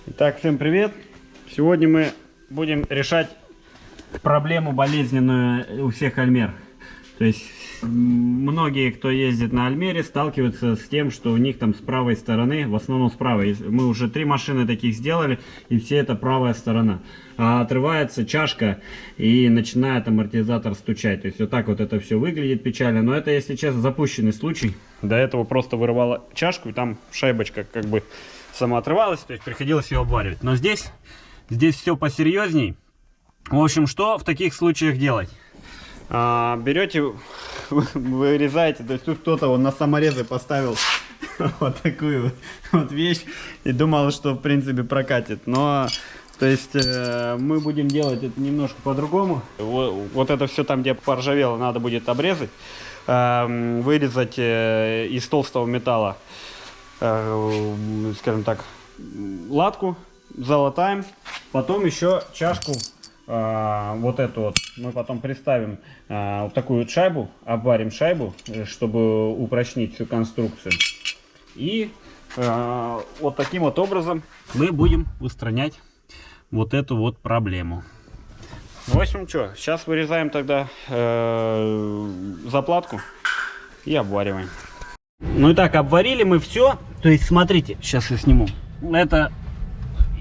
Итак, всем привет! Сегодня мы будем решать проблему болезненную у всех Альмер. То есть многие, кто ездит на Альмере, сталкиваются с тем, что у них там с правой стороны, в основном с правой, мы уже 3 машины таких сделали, и все это правая сторона. А отрывается чашка и начинает амортизатор стучать. То есть вот так вот это все выглядит печально. Но это, если честно, запущенный случай. До этого просто вырывала чашку, и там шайбочка как бы сама отрывалась, то есть приходилось ее обваривать. Но здесь все посерьезней. В общем, что в таких случаях делать? Берете, вырезаете, то есть тут кто-то на саморезы поставил вот такую вот вещь и думал, что в принципе прокатит. Но то есть мы будем делать это немножко по-другому. Вот это все там, где поржавело, надо будет обрезать, вырезать из толстого металла, скажем так, латку, залатаем, потом еще чашку, вот эту вот мы потом приставим, вот такую вот шайбу, обварим шайбу, чтобы упрочнить всю конструкцию. И вот таким вот образом мы будем устранять вот эту вот проблему. В общем, что, сейчас вырезаем тогда заплатку и обвариваем. Ну и так, обварили мы все. То есть, смотрите, сейчас я сниму. Это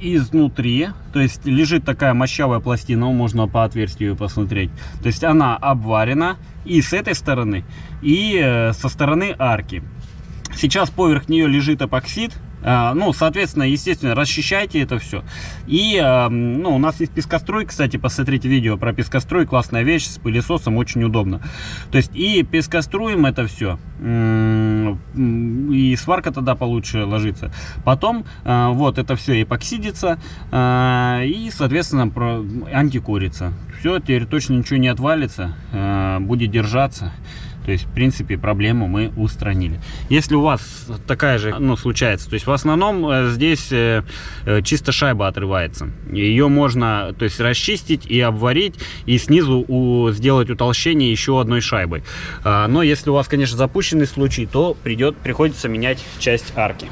изнутри, то есть лежит такая мощавая пластина, можно по отверстию посмотреть. То есть она обварена и с этой стороны, и со стороны арки. Сейчас поверх нее лежит эпоксид. Ну, соответственно, естественно, расчищайте это все. И, ну, у нас есть пескоструй, кстати, посмотрите видео про пескоструй, классная вещь, с пылесосом очень удобно. То есть, и пескоструем это все, и сварка тогда получше ложится. Потом, вот это все эпоксидится, и, соответственно, антикурится. Все, теперь точно ничего не отвалится, будет держаться. То есть, в принципе, проблему мы устранили. Если у вас такая же, ну, случается, то есть в основном здесь чисто шайба отрывается. Ее можно, то есть, расчистить и обварить, и снизу сделать утолщение еще одной шайбой. Но если у вас, конечно, запущенный случай, то приходится менять часть арки.